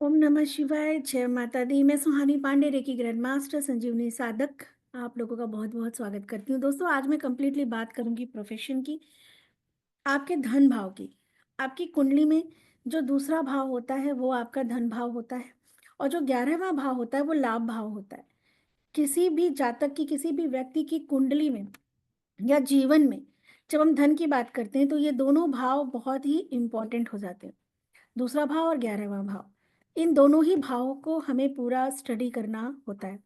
ओम नमः शिवाय, जय माता दी। मैं सुहानी पांडे, रेकी ग्रैंड मास्टर, संजीवनी साधक। आप लोगों का बहुत बहुत स्वागत करती हूँ। दोस्तों, आज मैं कंप्लीटली बात करूंगी प्रोफेशन की, आपके धन भाव की। आपकी कुंडली में जो दूसरा भाव होता है वो आपका धन भाव होता है, और जो 11वां भाव होता है वो लाभ भाव होता है। किसी भी जातक की, किसी भी व्यक्ति की कुंडली में या जीवन में जब हम धन की बात करते हैं तो ये दोनों भाव बहुत ही इंपॉर्टेंट हो जाते हैं। दूसरा भाव और 11वां भाव, इन दोनों ही भावों को हमें पूरा स्टडी करना होता है।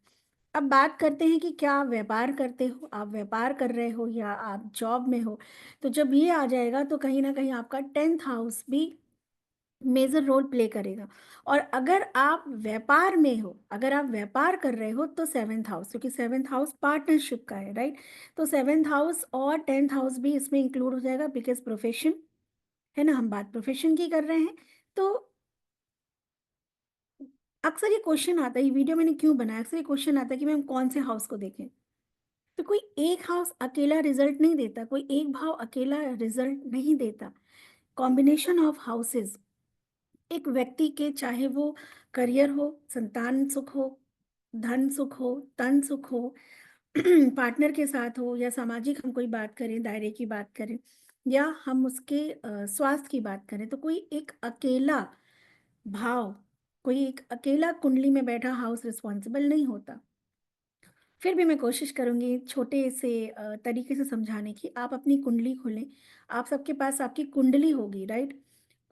अब बात करते हैं कि क्या आप व्यापार करते हो, आप व्यापार कर रहे हो या आप जॉब में हो। तो जब ये आ जाएगा तो कहीं ना कहीं आपका 10th हाउस भी मेजर रोल प्ले करेगा। और अगर आप व्यापार में हो, अगर आप व्यापार कर रहे हो तो 7th हाउस, क्योंकि 7th हाउस पार्टनरशिप का है, राइट। तो 7th हाउस और 10th हाउस भी इसमें इंक्लूड हो जाएगा, बिकॉज प्रोफेशन है ना, हम बात प्रोफेशन की कर रहे हैं। तो अक्सर ये क्वेश्चन आता है, ये वीडियो मैंने क्यों बनाया, अक्सर ये क्वेश्चन आता है कि मैम कौन से हाउस को देखें। तो कोई एक हाउस अकेला रिजल्ट नहीं देता, कोई एक भाव अकेला रिजल्ट नहीं देता। कॉम्बिनेशन ऑफ हाउसेस एक व्यक्ति के, चाहे वो करियर हो, संतान सुख हो, धन सुख हो, तन सुख हो, पार्टनर के साथ हो, या सामाजिक हम कोई बात करें, दायरे की बात करें, या हम उसके स्वास्थ्य की बात करें, तो कोई एक अकेला भाव, कोई एक अकेला कुंडली में बैठा हाउस रिस्पॉन्सिबल नहीं होता। फिर भी मैं कोशिश करूंगी छोटे से तरीके से समझाने की। आप अपनी कुंडली खोलें, आप सबके पास आपकी कुंडली होगी, राइट।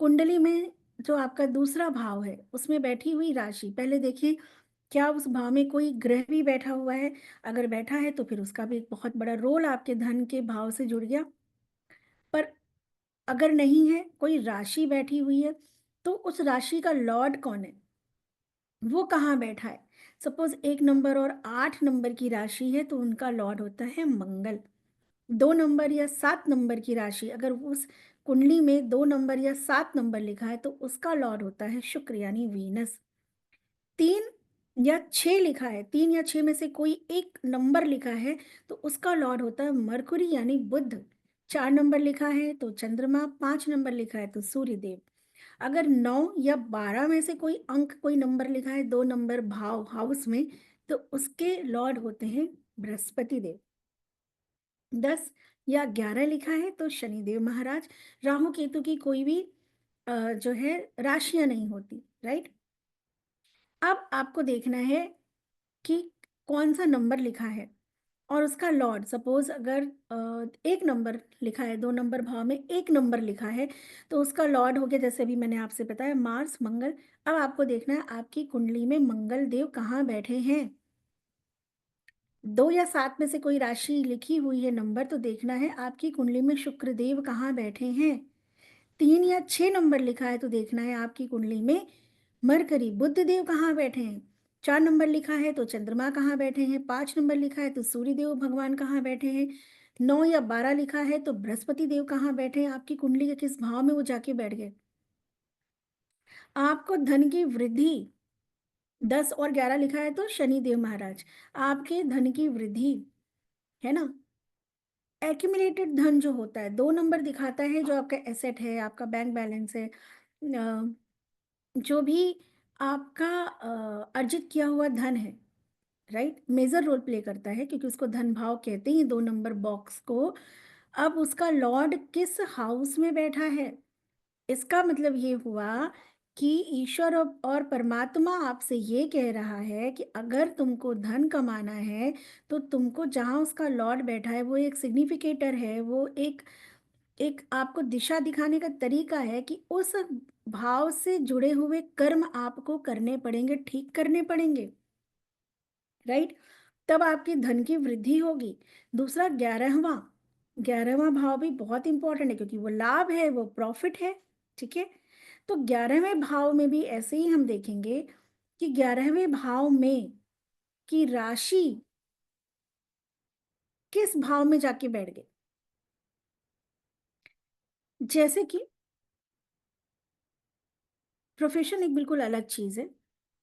कुंडली में जो आपका दूसरा भाव है उसमें बैठी हुई राशि पहले देखिए, क्या उस भाव में कोई ग्रह भी बैठा हुआ है। अगर बैठा है तो फिर उसका भी एक बहुत बड़ा रोल आपके धन के भाव से जुड़ गया। पर अगर नहीं है, कोई राशि बैठी हुई है, तो उस राशि का लॉर्ड कौन है, वो कहाँ बैठा है। सपोज 1 नंबर और 8 नंबर की राशि है तो उनका लॉर्ड होता है मंगल। 2 नंबर या 7 नंबर की राशि, अगर उस कुंडली में 2 नंबर या 7 नंबर लिखा है तो उसका लॉर्ड होता है शुक्र यानी वीनस। 3 या 6 लिखा है, 3 या 6 में से कोई एक नंबर लिखा है तो उसका लॉर्ड होता है मरकुरी यानी बुध। 4 नंबर लिखा है तो चंद्रमा, 5 नंबर लिखा है तो सूर्य देव। अगर 9 या 12 में से कोई अंक, कोई नंबर लिखा है 2 नंबर भाव हाउस में, तो उसके लॉर्ड होते हैं बृहस्पति देव। 10 या 11 लिखा है तो शनिदेव महाराज। राहु केतु की कोई भी जो है राशियां नहीं होती, राइट। अब आपको देखना है कि कौन सा नंबर लिखा है और उसका लॉर्ड। सपोज अगर 1 नंबर लिखा है, 2 नंबर भाव में 1 नंबर लिखा है, तो उसका लॉर्ड हो गया, जैसे अभी मैंने आपसे बताया, मार्स, मंगल। अब आपको देखना है आपकी कुंडली में मंगल देव कहाँ बैठे हैं। 2 या 7 में से कोई राशि लिखी हुई है नंबर, तो देखना है आपकी कुंडली में शुक्र देव कहाँ बैठे हैं। 3 या 6 नंबर लिखा है तो देखना है आपकी कुंडली में मरकरी, बुध देव कहाँ बैठे हैं। 4 नंबर लिखा है तो चंद्रमा कहाँ बैठे हैं। 5 नंबर लिखा है तो सूर्य देव भगवान कहाँ बैठे हैं। 9 या 12 लिखा है तो बृहस्पति देव कहाँ बैठे हैं, आपकी कुंडली के किस भाव में वो जाके बैठ गए। आपको धन की वृद्धि, 10 और 11 लिखा है तो शनि देव महाराज, आपके धन की वृद्धि, है ना। एक्यूमुलेटेड धन जो होता है, 2 नंबर दिखाता है जो आपका एसेट है, आपका बैंक बैलेंस है, जो भी आपका अर्जित किया हुआ धन है, राइट, मेजर रोल प्ले करता है, क्योंकि उसको धन भाव कहते हैं 2 नंबर बॉक्स को। अब उसका लॉर्ड किस हाउस में बैठा है, इसका मतलब ये हुआ कि ईश्वर और परमात्मा आपसे ये कह रहा है कि अगर तुमको धन कमाना है तो तुमको जहाँ उसका लॉर्ड बैठा है वो एक सिग्निफिकेटर है, वो एक एक आपको दिशा दिखाने का तरीका है कि उस भाव से जुड़े हुए कर्म आपको करने पड़ेंगे, ठीक करने पड़ेंगे, राइट। तब आपकी धन की वृद्धि होगी। दूसरा 11वां, 11वां भाव भी बहुत इंपॉर्टेंट है क्योंकि वो लाभ है, वो प्रॉफिट है, ठीक है। तो 11वें भाव में भी ऐसे ही हम देखेंगे कि 11वें भाव में की राशि किस भाव में जाके बैठ गई। जैसे कि प्रोफेशन एक बिल्कुल अलग चीज है।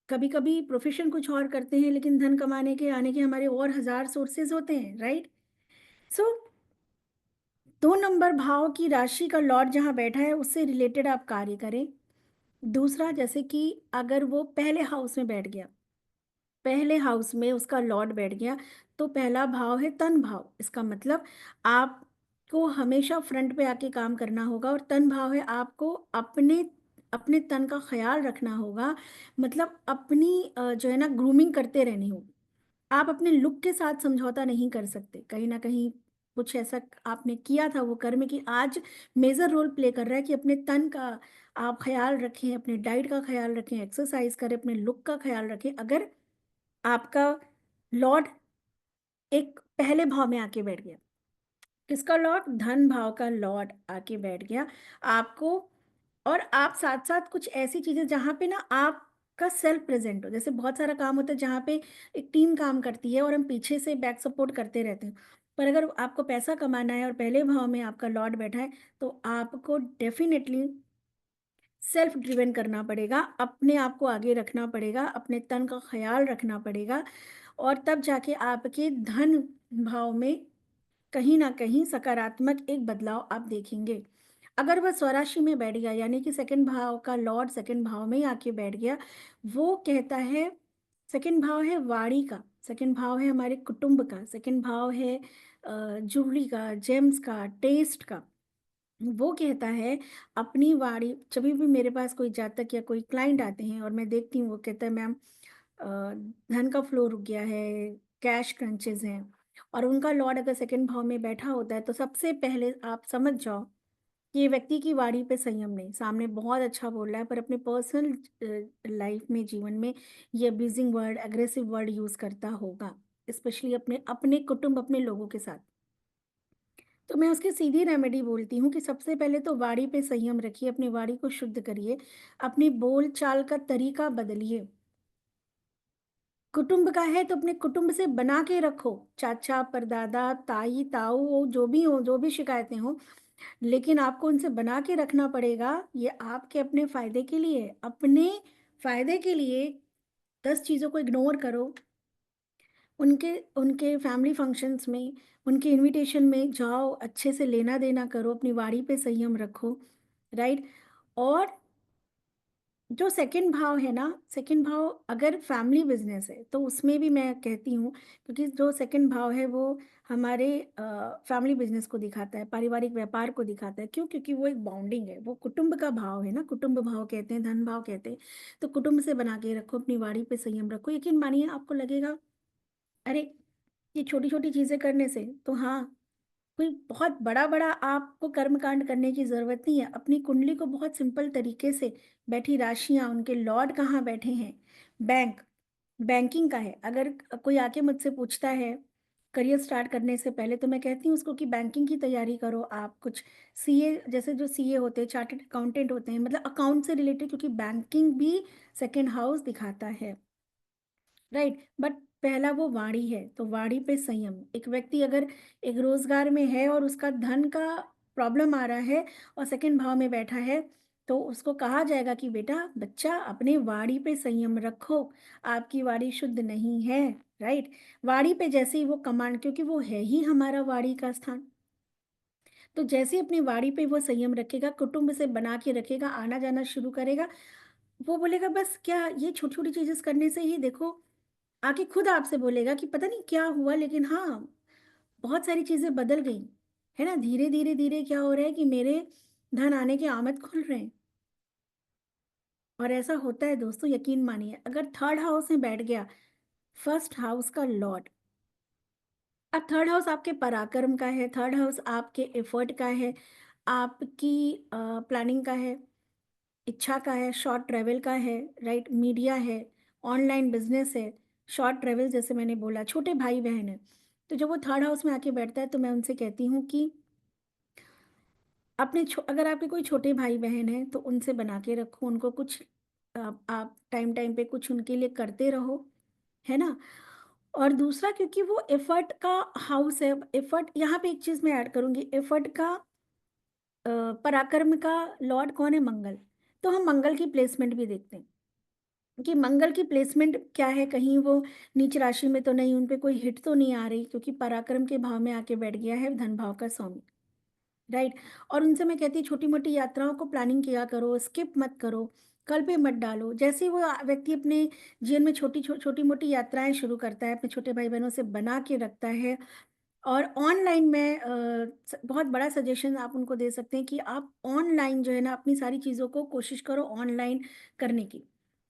कभी कभी प्रोफेशन कुछ और करते हैं लेकिन धन कमाने के, आने के हमारे और हजार सोर्सेज होते हैं, राइट। सो 2 नंबर भाव की राशि का लॉर्ड जहां बैठा है उससे रिलेटेड आप कार्य करें। दूसरा, जैसे कि अगर वो पहले हाउस में बैठ गया, पहले हाउस में उसका लॉर्ड बैठ गया, तो पहला भाव है तन भाव। इसका मतलब आपको हमेशा फ्रंट पे आके काम करना होगा, और तन भाव है आपको अपने अपने तन का ख़्याल रखना होगा। मतलब अपनी जो है ना ग्रूमिंग करते रहनी होगी। आप अपने लुक के साथ समझौता नहीं कर सकते। कहीं न कहीं कुछ ऐसा आपने किया था वो कर्म कि आज मेजर रोल प्ले कर रहा है कि अपने तन का आप ख़्याल रखें, अपने डाइट का ख़्याल रखें, एक्सरसाइज़ करें, अपने लुक का ख़्याल रखें। अगर आपका लॉर्ड एक पहले भाव में आके बैठ गया, किसका लॉर्ड? धन भाव का लॉर्ड आके बैठ गया आपको। और आप साथ-साथ कुछ ऐसी चीज़ें जहाँ पे ना आपका सेल्फ प्रेज़ेंट हो, जैसे बहुत सारा काम होता है जहाँ पे एक टीम काम करती है और हम पीछे से बैक सपोर्ट करते रहते हैं। पर अगर आपको पैसा कमाना है और पहले भाव में आपका लॉर्ड बैठा है, तो आपको डेफ़िनेटली सेल्फ ड्रिवन करना पड़ेगा, अपने आप को आगे रखना पड़ेगा, अपने तन का ख़्याल रखना पड़ेगा, और तब जाके आपके धन भाव में कहीं न कहीं सकारात्मक एक बदलाव आप देखेंगे। अगर वह स्वराशि में बैठ गया, यानी कि सेकंड भाव का लॉर्ड सेकंड भाव में ही आके बैठ गया, वो कहता है, सेकंड भाव है वाणी का, सेकंड भाव है हमारे कुटुंब का, सेकंड भाव है ज्वेलरी का, जेम्स का, टेस्ट का। वो कहता है अपनी वाणी, जभी भी मेरे पास कोई जातक या कोई क्लाइंट आते हैं और मैं देखती हूँ वो कहता है मैम अ, धन का फ्लो रुक गया है, कैश क्रंचेस हैं, और उनका लॉर्ड अगर सेकंड भाव में बैठा होता है, तो सबसे पहले आप समझ जाओ कि ये व्यक्ति की वाणी पे संयम नहीं, सामने बहुत अच्छा बोल रहा है पर अपने पर्सनल लाइफ में, जीवन में ये abusing word, aggressive word use करता होगा, स्पेशली अपने अपने कुटुंब, अपने लोगों के साथ। तो मैं उसकी सीधी रेमेडी बोलती हूँ कि सबसे पहले तो वाणी पे संयम रखिए, अपनी वाणी को शुद्ध करिए, अपनी बोल-चाल का तरीका बदलिए। कुटुंब का है तो अपने कुटुंब से बना के रखो, चाचा, परदादा, ताई, ताऊ जो भी शिकायतें हों, लेकिन आपको उनसे बना के रखना पड़ेगा। ये आपके अपने फ़ायदे के लिए, अपने फ़ायदे के लिए 10 चीज़ों को इग्नोर करो। उनके उनके फैमिली फंक्शंस में, उनके इनविटेशन में जाओ, अच्छे से लेना-देना करो, अपनी वाणी पे संयम रखो, राइट? और जो सेकंड भाव है ना, सेकंड भाव अगर फैमिली बिज़नेस है, तो उसमें भी मैं कहती हूँ, क्योंकि जो सेकंड भाव है वो हमारे फैमिली बिज़नेस को दिखाता है, पारिवारिक व्यापार को दिखाता है। क्यों? क्योंकि वो एक बॉन्डिंग है, वो कुटुंब का भाव है ना, कुटुंब भाव कहते हैं, धन भाव कहते हैं। तो कुटुंब से बना के रखो, अपनी वाणी पे संयम रखो। यकीन मानिए आपको लगेगा, अरे! ये छोटी-छोटी चीज़ें करने से तो हाँ, कोई बहुत बड़ा-बड़ा आपको कर्मकांड करने की ज़रूरत नहीं है। अपनी कुंडली को बहुत सिंपल तरीके से, बैठी राशियाँ, उनके लॉर्ड कहाँ बैठे हैं, बैंक, बैंकिंग का है। अगर कोई आके मुझसे पूछता है करियर स्टार्ट करने से पहले, तो मैं कहती हूँ उसको कि बैंकिंग की तैयारी करो आप। कुछ सीए, जैसे जो सीए होते हैं, चार्टर्ड अकाउंटेंट होते हैं, मतलब अकाउंट से रिलेटेड, क्योंकि बैंकिंग भी सेकंड हाउस दिखाता है। राइट, बट पहला वो वाणी है, तो वाणी पे संयम। एक व्यक्ति अगर एक रोजगार में है और उसका धन का प्रॉब्लम आ रहा है और सेकंड भाव में बैठा है, तो उसको कहा जाएगा कि बेटा बच्चा अपने वाणी पे संयम रखो, आपकी वाणी शुद्ध नहीं है। राइट, वाणी पे जैसे ही वो कमांड, क्योंकि वो है ही हमारा वाणी का स्थान, तो जैसे ही अपनी वाणी पे वो संयम रखेगा, कुटुंब से बना के रखेगा, आना जाना शुरू करेगा, वो बोलेगा बस क्या ये छोटी छोटी चीजें करने से ही देखो, आके खुद आपसे बोलेगा कि पता नहीं क्या हुआ, लेकिन हाँ, बहुत सारी चीज़ें बदल गई, है ना? धीरे-धीरे क्या हो रहा है कि मेरे धन आने के आमद खुल रहे हैं। और ऐसा होता है दोस्तों, यकीन मानिए, अगर थर्ड हाउस में बैठ गया, फर्स्ट हाउस का लॉर्ड, अब थर्ड हाउस आपके पराक्रम का है, थर्ड हाउस आपके एफर्ट का है, आपकी प्लानिंग का है, इच्छा का है, शॉर्ट ट्रैवल का है, राइट? मीडिया है, ऑनलाइन बिज़नेस है, शॉर्ट ट्रैवल जैसे मैंने बोला, छोटे भाई-बहन हैं। तो जब वो थर्ड हाउस में आके बैठता है, तो मैं उनसे कहती हूँ कि अपने छो अगर आपके कोई छोटे भाई-बहन हैं, तो उनसे बना के रखो, उनको कुछ आप टाइम-टाइम पे कुछ उनके लिए करते रहो, है ना? और दूसरा, क्योंकि वो एफर्ट का हाउस है, एफर्ट यहाँ पे एक चीज़ मैं ऐड करूँगी, एफर्ट का पराक्रम का लॉर्ड कौन है? मंगल। तो हम मंगल की प्लेसमेंट भी देखते हैं कि मंगल की प्लेसमेंट क्या है, कहीं वो नीच राशि में तो नहीं, उन पे कोई हिट तो नहीं आ रही, क्योंकि पराक्रम के भाव में आके बैठ गया है धन भाव का स्वामी, राइट। और उनसे मैं कहती हूँ छोटी मोटी यात्राओं को प्लानिंग किया करो, स्किप मत करो, कल पे मत डालो। जैसे ही वो व्यक्ति अपने जीवन में छोटी मोटी यात्राएं शुरू करता है, अपने छोटे भाई बहनों से बना के रखता है। और ऑनलाइन में बहुत बड़ा सजेशन आप उनको दे सकते हैं कि आप ऑनलाइन जो है ना अपनी सारी चीज़ों को कोशिश करो ऑनलाइन करने की।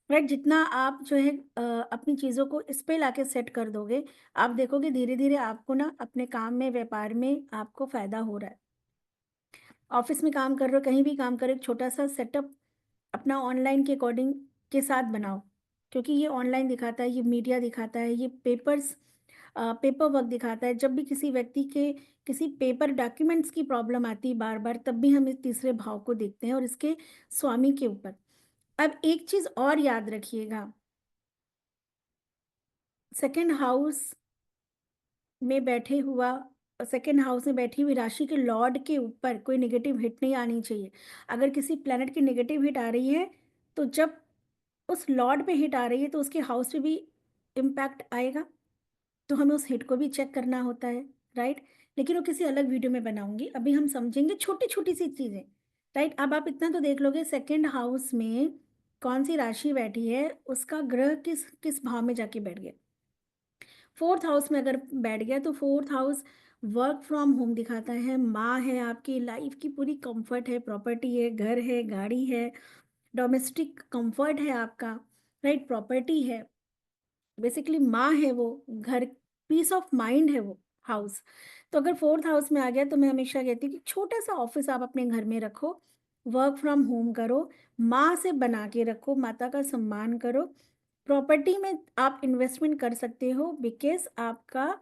राइट, जितना आप जो है अपनी चीज़ों को इस पे लाके सेट कर दोगे, आप देखोगे धीरे धीरे आपको ना अपने काम में, व्यापार में आपको फायदा हो रहा है। ऑफिस में काम कर रहे हो, कहीं भी काम कर रहे हो, एक छोटा-सा सेटअप अपना ऑनलाइन के अकॉर्डिंग के साथ बनाओ। क्योंकि ये ऑनलाइन दिखाता है, ये मीडिया दिखाता है, ये पेपर वर्क दिखाता है। जब भी किसी व्यक्ति के किसी पेपर डॉक्यूमेंट्स की प्रॉब्लम आती है बार-बार, तब भी हम इस तीसरे भाव को देखते हैं और इसके स्वामी के ऊपर। अब एक चीज़ और याद रखिएगा, सेकंड हाउस में बैठे हुआ सेकंड हाउस में बैठी हुई राशि के लॉर्ड के ऊपर कोई नेगेटिव हिट नहीं आनी चाहिए। अगर किसी प्लैनेट की नेगेटिव हिट आ रही है, तो जब उस लॉर्ड पे हिट आ रही है, तो उसके हाउस पे भी इम्पैक्ट आएगा। तो हमें उस हिट को भी चेक करना होता है, राइट? लेकिन वो किसी अलग वीडियो में बनाऊँगी। अभी हम समझेंगे छोटी-छोटी सी चीज़ें, राइट? अब आप इतना तो देख लोगे सेकंड हाउस में कौन-सी राशि बैठी है, उसका ग्रह किस किस भाव में जाके बैठ गया। फोर्थ हाउस में अगर बैठ गया तो fourth house work from home दिखाता है, माँ है, आपकी लाइफ की पूरी कंफर्ट है, प्रॉपर्टी है, घर है, गाड़ी है, डोमेस्टिक कंफर्ट है आपका, राइट, प्रॉपर्टी है, बेसिकली माँ है वो, घर, पीस ऑफ माइंड है वो हाउस। तो अगर फोर्थ हाउस में आ गया तो मैं हमेशा कहती हूँ कि छोटा सा ऑफिस आप अपने घर में रखो, वर्क फ्रॉम होम करो, माँ से बना के रखो, माता का सम्मान करो। प्रॉपर्टी में आप इन्वेस्टमेंट कर सकते हो, बिकॉज़ आपका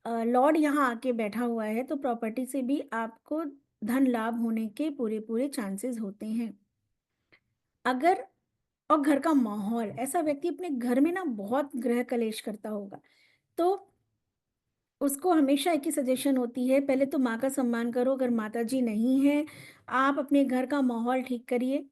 लॉर्ड यहाँ आके बैठा हुआ है, तो प्रॉपर्टी से भी आपको धन लाभ होने के पूरे-पूरे चांसेस होते हैं। अगर और घर का माहौल, ऐसा व्यक्ति अपने घर में ना बहुत गृह कलेश करता होगा, तो उसको हमेशा एक ही सजेशन होती है, पहले तो माँ का सम्मान करो, अगर माताजी नहीं हैं, आप अपने घर का माहौल ठीक करिए।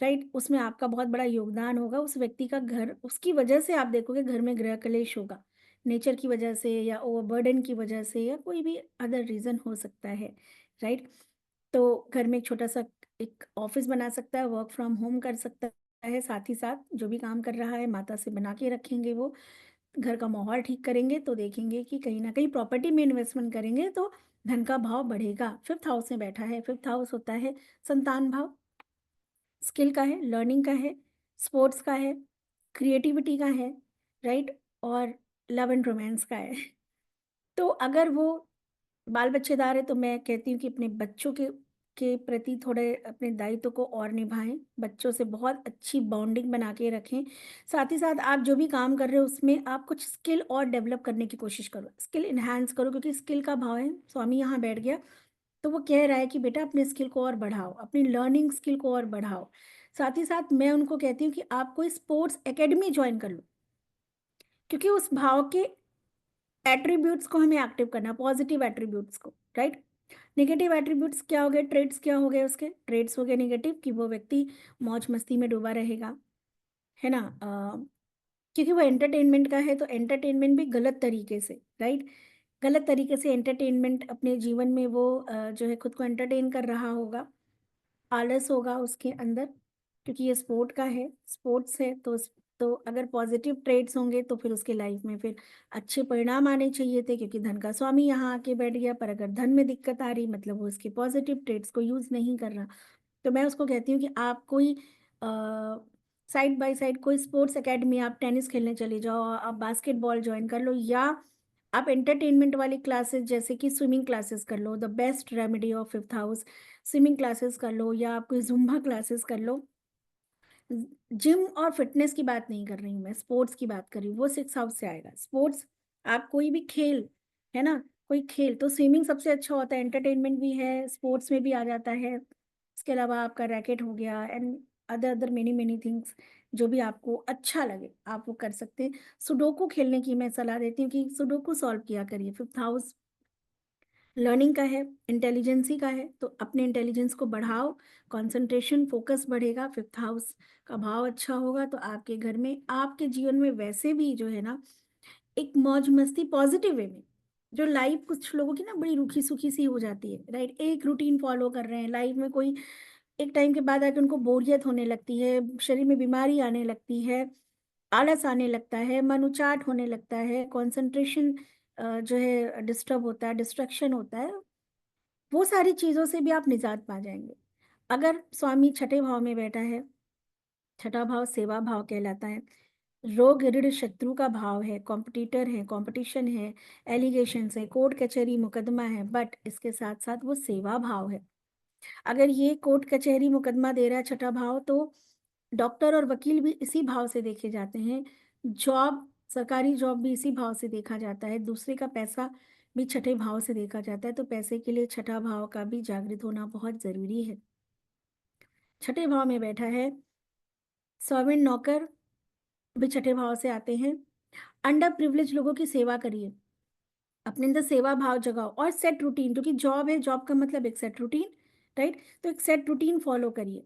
राइट, उसमें आपका बहुत बड़ा योगदान होगा। उस व्यक्ति का घर, उसकी वजह से आप देखोगे घर में गृह कलेश होगा, नेचर की वजह से या ओवरबर्डन की वजह से या कोई भी अदर रीज़न हो सकता है। राइट, तो घर में एक छोटा सा एक ऑफिस बना सकता है, वर्क फ्रॉम होम कर सकता है, साथ ही साथ जो भी काम कर रहा है माता से बना के रखेंगे, वो घर का माहौल ठीक करेंगे तो देखेंगे कि कहीं ना कहीं प्रॉपर्टी में इन्वेस्टमेंट करेंगे तो धन का भाव बढ़ेगा। फिफ्थ हाउस में बैठा है, फिफ्थ हाउस होता है संतान भाव, स्किल का है, लर्निंग का है, स्पोर्ट्स का है, क्रिएटिविटी का है, राइट, और लव एंड रोमांस का है। तो अगर वो बाल बच्चेदार है तो मैं कहती हूँ कि अपने बच्चों के प्रति थोड़े अपने दायित्व को और निभाएं, बच्चों से बहुत अच्छी बॉन्डिंग बना के रखें। साथ ही साथ आप जो भी काम कर रहे हो उसमें आप कुछ स्किल और डेवलप करने की कोशिश करो, स्किल इन्हांस करो, क्योंकि स्किल का भाव है, स्वामी यहाँ बैठ गया, तो वो कह रहा है कि बेटा अपने स्किल को और बढ़ाओ, अपनी लर्निंग स्किल को और बढ़ाओ। साथ ही साथ मैं उनको कहती हूँ कि आप कोई स्पोर्ट्स एकेडमी ज्वाइन कर लो, क्योंकि उस भाव के एट्रीब्यूट्स को हमें एक्टिव करना, पॉजिटिव एट्रीब्यूट्स को, राइट। नेगेटिव एट्रीब्यूट्स क्या हो गए, ट्रेड्स क्या हो गए, उसके ट्रेड्स हो गए नेगेटिव, कि वो व्यक्ति मौज मस्ती में डूबा रहेगा, है ना। क्योंकि वो एंटरटेनमेंट का है, तो एंटरटेनमेंट भी गलत तरीके से, राइट, गलत तरीके से एंटरटेनमेंट अपने जीवन में वो जो है खुद को एंटरटेन कर रहा होगा, आलस होगा उसके अंदर, क्योंकि ये स्पोर्ट का है, स्पोर्ट्स है, तो अगर पॉजिटिव ट्रेड्स होंगे तो फिर उसके लाइफ में फिर अच्छे परिणाम आने चाहिए थे, क्योंकि धन का स्वामी यहाँ आके बैठ गया। पर अगर धन में दिक्कत आ रही, मतलब वो उसके पॉजिटिव ट्रेड्स को यूज नहीं कर रहा, तो मैं उसको कहती हूँ कि आप कोई साइड बाय साइड कोई स्पोर्ट्स एकेडमी, आप टेनिस खेलने चले जाओ, आप बास्केटबॉल ज्वाइन कर लो, या आप एंटरटेनमेंट वाली क्लासेस जैसे कि स्विमिंग क्लासेस कर लो, the best remedy of fifth house, swimming classes कर लो, या आप कोई जुम्बा क्लासेस कर लो। जिम और फिटनेस की बात नहीं कर रही हूँ मैं, स्पोर्ट्स की बात कर रही हूँ, वो सिक्स हाउस से आएगा। स्पोर्ट्स, आप कोई भी खेल, है ना, कोई खेल, तो स्विमिंग सबसे अच्छा होता है, एंटरटेनमेंट भी है, स्पोर्ट्स में भी आ जाता है। इसके अलावा आपका रैकेट हो गया and other other many many things, जो भी आपको अच्छा लगे आप वो कर सकते हैं। सुडोकू खेलने की मैं सलाह देती हूँ कि सुडोकू सॉल्व किया करिए। फिफ्थ हाउस लर्निंग का है, इंटेलिजेंसी का है, तो अपने इंटेलिजेंस को बढ़ाओ, कंसंट्रेशन फोकस बढ़ेगा, फिफ्थ हाउस का भाव अच्छा होगा, तो आपके घर में, आपके जीवन में वैसे भी जो है ना एक मौज मस्ती पॉजिटिव वे में, जो लाइफ कुछ लोगों की ना बड़ी रूखी सूखी सी हो जाती है, राइट? एक रूटीन फॉलो कर रहे हैं लाइफ में, कोई एक टाइम के बाद आके उनको बोरियत होने लगती है, शरीर में बीमारी आने लगती है, आलस आने लगता है, मन उचाट होने लगता है, कंसंट्रेशन जो है डिस्टर्ब होता है, डिस्ट्रैक्शन होता है। वो सारी चीज़ों से भी आप निजात पा जाएँगे। अगर स्वामी छठे भाव में बैठा है, छठा भाव सेवा भाव कहलाता है। रोग ऋण शत्रु का भाव है, कॉम्पिटिटर है, कॉम्पिटिशन है, एलिगेशंस है, कोर्ट कचहरी मुकदमा है, बट इसके साथ-साथ वो सेवा भाव है। अगर ये कोर्ट कचहरी मुकदमा दे रहा है छठा भाव, तो डॉक्टर और वकील भी इसी भाव से देखे जाते हैं। जॉब, सरकारी जॉब भी इसी भाव से देखा जाता है। दूसरे का पैसा भी छठे भाव से देखा जाता है, तो पैसे के लिए छठा भाव का भी जागृत होना बहुत ज़रूरी है। छठे भाव में बैठा है सर्वेंट, नौकर भी छठे भाव से आते हैं। अंडर प्रिविलेज लोगों की सेवा करिए, अपने अंदर सेवा भाव जगाओ और सेट रूटीन, क्योंकि जॉब है, जॉब का मतलब एक सेट रूटीन, राइट? तो एक सेट रूटीन फॉलो करिए।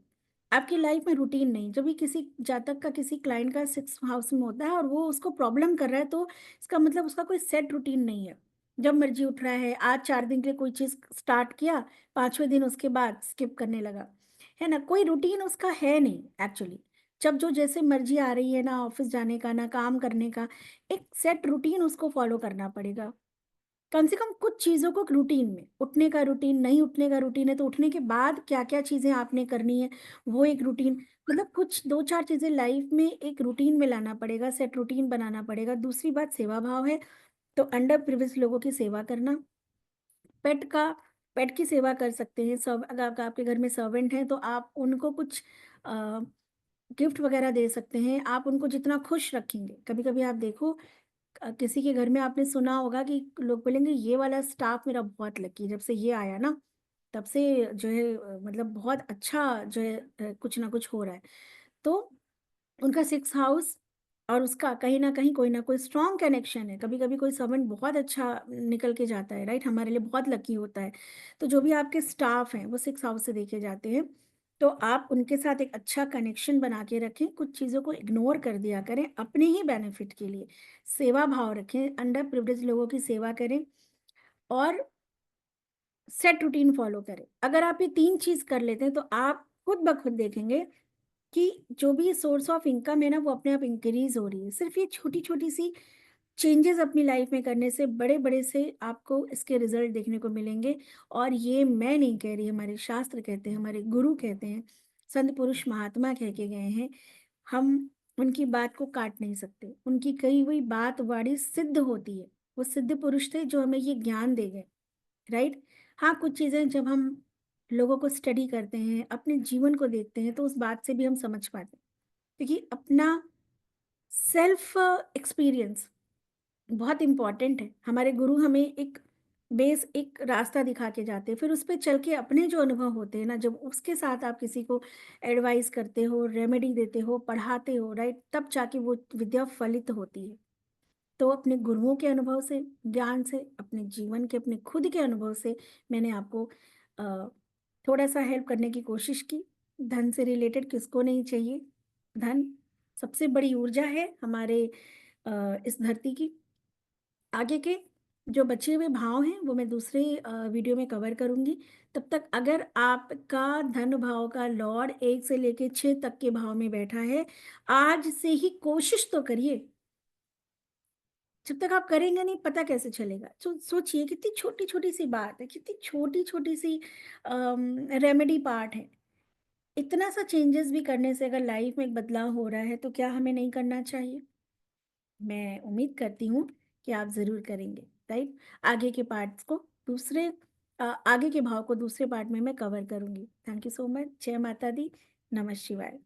आपकी लाइफ में रूटीन नहीं, जब भी किसी जातक का किसी क्लाइंट का सिक्स हाउस में होता है और वो उसको प्रॉब्लम कर रहा है, तो इसका मतलब उसका कोई सेट रूटीन नहीं है। जब मर्जी उठ रहा है, आज 4 दिन के लिए कोई चीज़ स्टार्ट किया, 5वें दिन उसके बाद स्किप करने लगा, है ना? कोई रूटीन उसका है नहीं एक्चुअली। जब जो जैसे मर्जी आ रही है, ना ऑफिस जाने का, ना काम करने का, एक सेट रूटीन उसको फॉलो करना पड़ेगा। कम से कम कुछ चीज़ों को रूटीन में, उठने का रूटीन, नहीं उठने का रूटीन है तो उठने के बाद क्या-क्या चीज़ें आपने करनी है, वो एक रूटीन, मतलब कुछ 2-4 चीज़ें लाइफ में एक रूटीन में लाना पड़ेगा, सेट रूटीन बनाना पड़ेगा। दूसरी बात सेवा भाव है, तो अंडर प्रिविलेज्ड लोगों की सेवा करना, पेट का पेट की सेवा कर सकते हैं। अगर आपके घर में सर्वेंट हैं तो आप उनको कुछ अ, गिफ्ट वगैरह दे सकते हैं, आप उनको जितना खुश रखेंगे। कभी-कभी आप देखो किसी के घर में आपने सुना होगा कि लोग बोलेंगे ये वाला स्टाफ मेरा बहुत लकी है, जब से ये आया ना तब से जो है मतलब बहुत अच्छा जो है कुछ ना कुछ हो रहा है। तो उनका 6 हाउस और उसका कहीं न कहीं कोई ना कोई स्ट्रॉन्ग कनेक्शन है। कभी-कभी कोई सर्वेंट बहुत अच्छा निकल के जाता है, राइट? हमारे लिए बहुत लकी होता है। तो जो भी आपके स्टाफ हैं, वो 6 हाउस से देखे जाते हैं। तो आप उनके साथ एक अच्छा कनेक्शन बना के रखें, कुछ चीज़ों को इग्नोर कर दिया करें अपने ही बेनिफिट के लिए। सेवा भाव रखें, अंडर प्रिविलेज्ड लोगों की सेवा करें और सेट रूटीन फॉलो करें। अगर आप ये 3 चीज़ कर लेते हैं, तो आप खुद ब खुद देखेंगे कि जो भी सोर्स ऑफ इनकम है ना, वो अपने आप इंक्रीज़ हो रही है। सिर्फ़ ये छोटी-छोटी सी चेंजेज़ अपनी लाइफ़ में करने से बड़े-बड़े से आपको इसके रिज़ल्ट देखने को मिलेंगे। और ये मैं नहीं कह रही, हमारे शास्त्र कहते हैं, हमारे गुरु कहते हैं, संत पुरुष महात्मा कह के गए हैं। हम उनकी बात को काट नहीं सकते। उनकी कही हुई बात वाणी सिद्ध होती है। वो सिद्ध पुरुष थे जो हमें ये ज्ञान दे गए, राइट? हाँ, कुछ चीज़ें जब हम लोगों को स्टडी करते हैं, अपने जीवन को देखते हैं, तो उस बात से भी हम समझ पाते हैं। क्योंकि अपना सेल्फ एक्सपीरियंस बहुत इम्पोर्टेंट है। हमारे गुरु हमें एक बेस, एक रास्ता दिखा के जाते हैं, फिर उस पे चल के अपने जो अनुभव होते हैं ना, जब उसके साथ आप किसी को एडवाइस करते हो, रेमेडी देते हो, पढ़ाते हो, राइट? तब जाके वो विद्या फलित होती है। तो अपने गुरुओं के अनुभव से, ज्ञान से, अपने जीवन के, अपने खुद के अनुभव से मैंने आपको अ, थोड़ा-सा हेल्प करने की कोशिश की। धन से रिलेटेड किसको नहीं चाहिए? धन सबसे बड़ी ऊर्जा है हमारे इस धरती की। आगे के जो बचे हुए भाव हैं वो मैं दूसरे वीडियो में कवर करूँगी। तब तक अगर आपका धन भाव का लॉर्ड 1 से लेके 6 तक के भाव में बैठा है, आज से ही कोशिश तो करिए। जब तक आप करेंगे नहीं, पता कैसे चलेगा? सोचिए कितनी छोटी-छोटी सी बात है, कितनी छोटी-छोटी सी रेमेडी पार्ट है। इतना सा चेंजेस भी करने से अगर लाइफ में एक बदलाव हो रहा है, तो क्या हमें नहीं करना चाहिए? मैं उम्मीद करती हूँ कि आप ज़रूर करेंगे, राइट? आगे के पार्ट्स को आगे के भाव को दूसरे पार्ट में मैं कवर करूँगी। Thank you so much. जय माता दी, नमः शिवाय।